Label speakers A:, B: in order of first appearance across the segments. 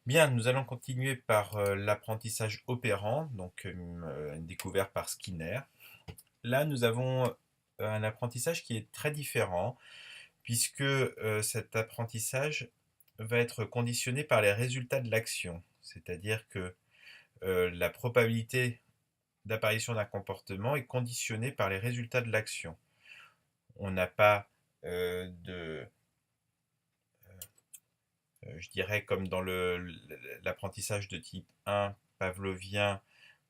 A: Bien, nous allons continuer par l'apprentissage opérant, donc découvert par Skinner. Là, nous avons un apprentissage qui est très différent, puisque cet apprentissage va être conditionné par les résultats de l'action. C'est-à-dire que la probabilité d'apparition d'un comportement est conditionnée par les résultats de l'action. On n'a pas de je dirais comme dans l'apprentissage de type 1 pavlovien,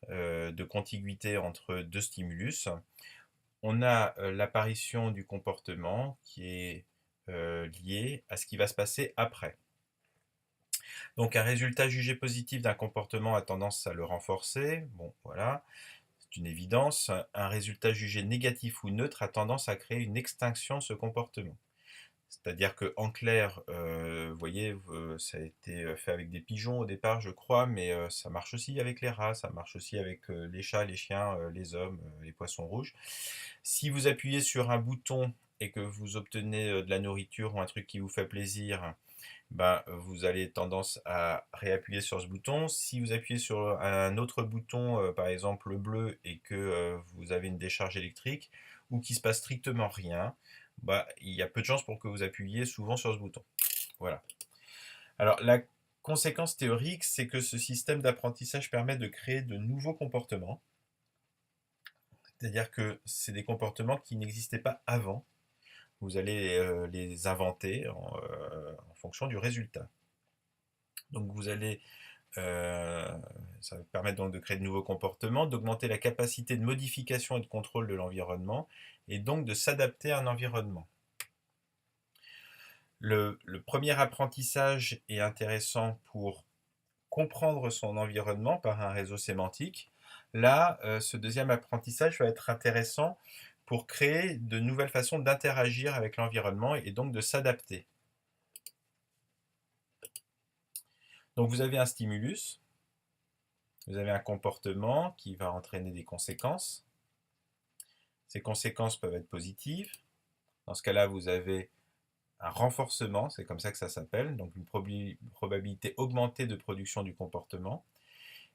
A: de contiguïté entre deux stimulus. On a l'apparition du comportement qui est lié à ce qui va se passer après. Donc un résultat jugé positif d'un comportement a tendance à le renforcer, bon voilà, c'est une évidence. Un résultat jugé négatif ou neutre a tendance à créer une extinction de ce comportement. C'est-à-dire que en clair, vous voyez, ça a été fait avec des pigeons au départ, je crois, mais ça marche aussi avec les rats, ça marche aussi avec les chats, les chiens, les hommes, les poissons rouges. Si vous appuyez sur un bouton et que vous obtenez de la nourriture ou un truc qui vous fait plaisir, ben, vous allez tendance à réappuyer sur ce bouton. Si vous appuyez sur un autre bouton, par exemple le bleu, et que vous avez une décharge électrique, ou qu'il se passe strictement rien, bah, il y a peu de chances pour que vous appuyiez souvent sur ce bouton. Voilà. Alors la conséquence théorique, c'est que ce système d'apprentissage permet de créer de nouveaux comportements. C'est-à-dire que c'est des comportements qui n'existaient pas avant. Vous allez les inventer en fonction du résultat. Donc vous allez ça va permettre donc de créer de nouveaux comportements, d'augmenter la capacité de modification et de contrôle de l'environnement, et donc de s'adapter à un environnement. Le premier apprentissage est intéressant pour comprendre son environnement par un réseau sémantique. Là, ce deuxième apprentissage va être intéressant pour créer de nouvelles façons d'interagir avec l'environnement et donc de s'adapter. Donc vous avez un stimulus, vous avez un comportement qui va entraîner des conséquences. Ces conséquences peuvent être positives. Dans ce cas-là, vous avez un renforcement, c'est comme ça que ça s'appelle, donc une probabilité augmentée de production du comportement.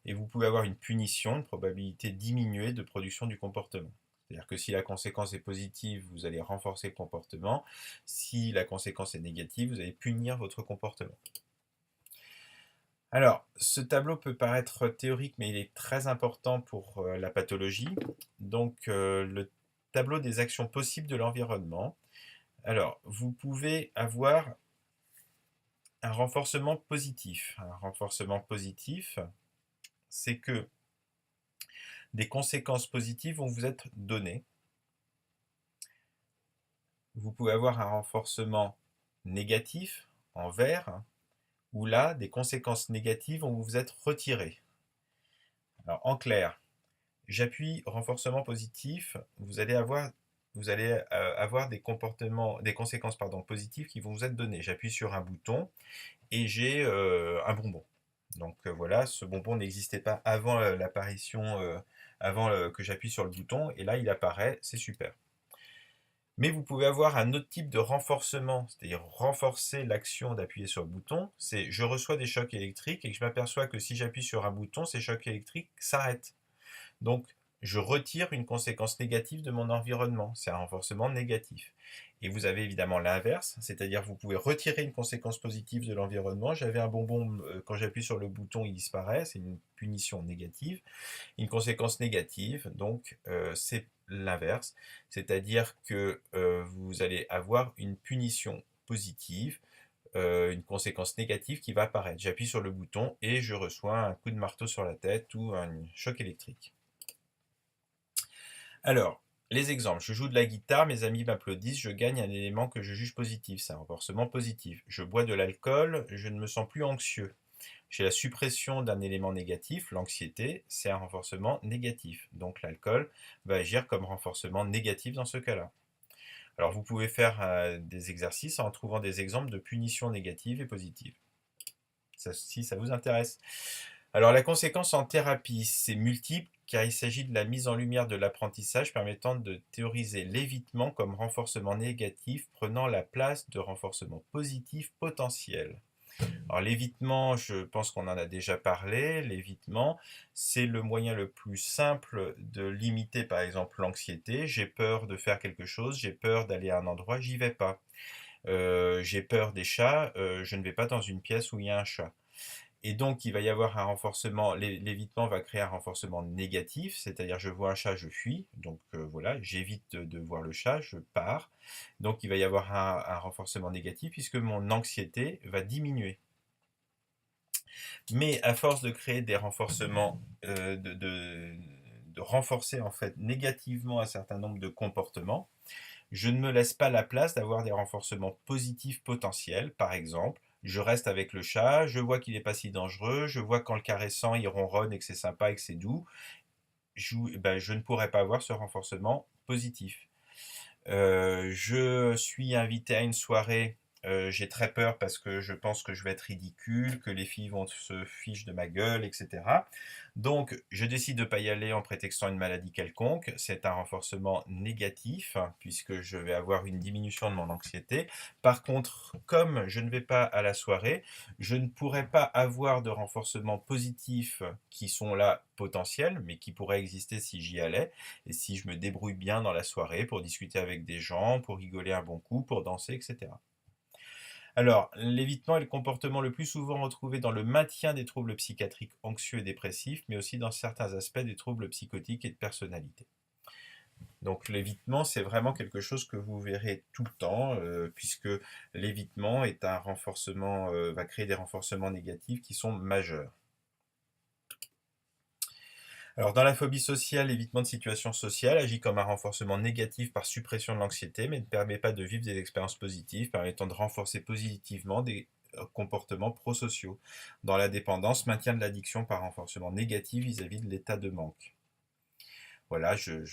A: Et vous pouvez avoir une punition, une probabilité diminuée de production du comportement. C'est-à-dire que si la conséquence est positive, vous allez renforcer le comportement. Si la conséquence est négative, vous allez punir votre comportement. Alors, ce tableau peut paraître théorique, mais il est très important pour la pathologie. Donc, le tableau des actions possibles de l'environnement. Alors, vous pouvez avoir un renforcement positif. Un renforcement positif, c'est que des conséquences positives vont vous être données. Vous pouvez avoir un renforcement négatif en vert, où là, des conséquences négatives vont vous être retirées. Alors, en clair, j'appuie renforcement positif, vous allez avoir des comportements, des conséquences positives qui vont vous être données. J'appuie sur un bouton et j'ai un bonbon. Donc voilà, ce bonbon n'existait pas avant l'apparition, avant que j'appuie sur le bouton, et là il apparaît, c'est super. Mais vous pouvez avoir un autre type de renforcement, c'est-à-dire renforcer l'action d'appuyer sur le bouton. C'est je reçois des chocs électriques et que je m'aperçois que si j'appuie sur un bouton, ces chocs électriques s'arrêtent. Donc, je retire une conséquence négative de mon environnement. C'est un renforcement négatif. Et vous avez évidemment l'inverse, c'est-à-dire vous pouvez retirer une conséquence positive de l'environnement. J'avais un bonbon, quand j'appuie sur le bouton, il disparaît, c'est une punition négative. Une conséquence négative, donc c'est l'inverse, c'est-à-dire que vous allez avoir une punition positive, une conséquence négative qui va apparaître. J'appuie sur le bouton et je reçois un coup de marteau sur la tête ou un choc électrique. Alors, les exemples. Je joue de la guitare, mes amis m'applaudissent, je gagne un élément que je juge positif. C'est un renforcement positif. Je bois de l'alcool, je ne me sens plus anxieux. J'ai la suppression d'un élément négatif, l'anxiété, c'est un renforcement négatif. Donc l'alcool va agir comme renforcement négatif dans ce cas-là. Alors vous pouvez faire des exercices en trouvant des exemples de punitions négatives et positives, si ça vous intéresse. Alors la conséquence en thérapie, c'est multiple car il s'agit de la mise en lumière de l'apprentissage permettant de théoriser l'évitement comme renforcement négatif prenant la place de renforcement positif potentiel. Alors l'évitement, je pense qu'on en a déjà parlé. L'évitement, c'est le moyen le plus simple de limiter par exemple l'anxiété. J'ai peur de faire quelque chose, j'ai peur d'aller à un endroit, j'y vais pas. J'ai peur des chats, je ne vais pas dans une pièce où il y a un chat. Et donc, il va y avoir un renforcement, l'évitement va créer un renforcement négatif, c'est-à-dire je vois un chat, je fuis, donc voilà, j'évite de voir le chat, je pars. Donc, il va y avoir un renforcement négatif puisque mon anxiété va diminuer. Mais à force de créer des renforcements, de renforcer en fait négativement un certain nombre de comportements, je ne me laisse pas la place d'avoir des renforcements positifs potentiels. Par exemple, je reste avec le chat, je vois qu'il n'est pas si dangereux, je vois qu'en le caressant, il ronronne et que c'est sympa et que c'est doux. Je ne pourrais pas avoir ce renforcement positif. Je suis invité à une soirée, j'ai très peur parce que je pense que je vais être ridicule, que les filles vont se ficher de ma gueule, etc. Donc, je décide de ne pas y aller en prétextant une maladie quelconque. C'est un renforcement négatif, puisque je vais avoir une diminution de mon anxiété. Par contre, comme je ne vais pas à la soirée, je ne pourrai pas avoir de renforcement positif qui sont là potentiels, mais qui pourraient exister si j'y allais et si je me débrouille bien dans la soirée pour discuter avec des gens, pour rigoler un bon coup, pour danser, etc. Alors, l'évitement est le comportement le plus souvent retrouvé dans le maintien des troubles psychiatriques anxieux et dépressifs, mais aussi dans certains aspects des troubles psychotiques et de personnalité. Donc l'évitement, c'est vraiment quelque chose que vous verrez tout le temps, puisque l'évitement est un renforcement, va créer des renforcements négatifs qui sont majeurs. Alors, dans la phobie sociale, l'évitement de situations sociales agit comme un renforcement négatif par suppression de l'anxiété, mais ne permet pas de vivre des expériences positives, permettant de renforcer positivement des comportements prosociaux. Dans la dépendance, maintien de l'addiction par renforcement négatif vis-à-vis de l'état de manque. Voilà, je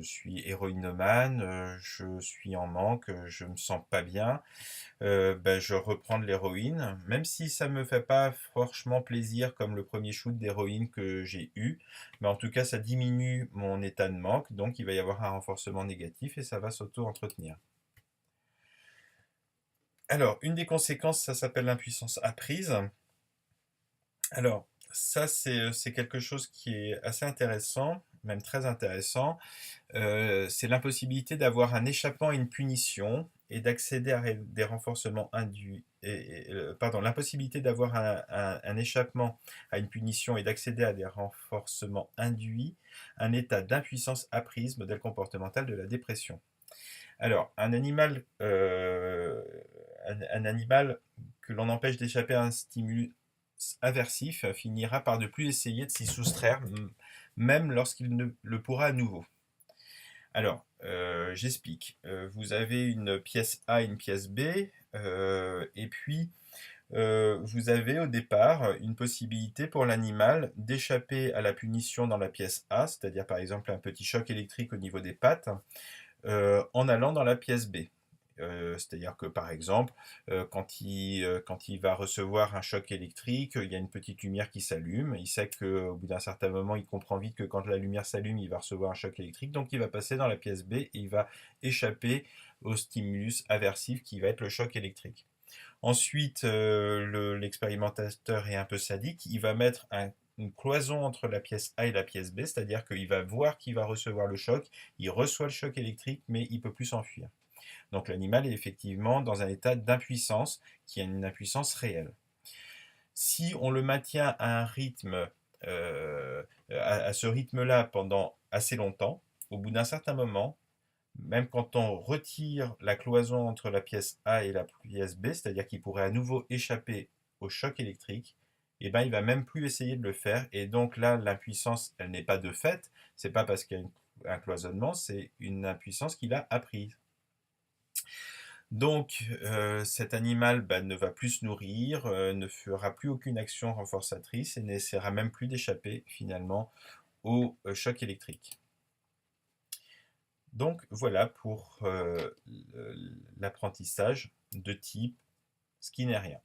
A: suis héroïnomane, je suis en manque, je me sens pas bien, je reprends de l'héroïne, même si ça me fait pas franchement plaisir comme le premier shoot d'héroïne que j'ai eu, mais en tout cas ça diminue mon état de manque, donc il va y avoir un renforcement négatif et ça va s'auto-entretenir. Alors, une des conséquences, ça s'appelle l'impuissance apprise. Alors, ça c'est quelque chose qui est assez intéressant, même très intéressant. C'est l'impossibilité d'avoir un échappement à une punition et d'accéder à des renforcements induits. Pardon, l'impossibilité d'avoir un échappement à une punition et d'accéder à des renforcements induits, un état d'impuissance apprise, modèle comportemental de la dépression. Alors, un animal que l'on empêche d'échapper à un stimulus aversif finira par ne plus essayer de s'y soustraire, même lorsqu'il ne le pourra à nouveau. Alors, j'explique. Vous avez une pièce A et une pièce B, et puis vous avez au départ une possibilité pour l'animal d'échapper à la punition dans la pièce A, c'est-à-dire par exemple un petit choc électrique au niveau des pattes, en allant dans la pièce B. C'est-à-dire que par exemple, quand il va recevoir un choc électrique, il y a une petite lumière qui s'allume, il sait qu'au bout d'un certain moment, il comprend vite que quand la lumière s'allume, il va recevoir un choc électrique, donc il va passer dans la pièce B et il va échapper au stimulus aversif qui va être le choc électrique. Ensuite, l'expérimentateur est un peu sadique, il va mettre une cloison entre la pièce A et la pièce B, c'est-à-dire qu'il va voir qu'il va recevoir le choc, il reçoit le choc électrique, mais il ne peut plus s'enfuir. Donc l'animal est effectivement dans un état d'impuissance qui est une impuissance réelle. Si on le maintient à un rythme, à ce rythme-là pendant assez longtemps, au bout d'un certain moment, même quand on retire la cloison entre la pièce A et la pièce B, c'est-à-dire qu'il pourrait à nouveau échapper au choc électrique, et ben il va même plus essayer de le faire. Et donc là, l'impuissance, elle n'est pas de fait, c'est pas parce qu'il y a un cloisonnement, c'est une impuissance qu'il a apprise. Donc, cet animal ne va plus se nourrir, ne fera plus aucune action renforçatrice et n'essaiera même plus d'échapper finalement au choc électrique. Donc voilà pour l'apprentissage de type skinnérien.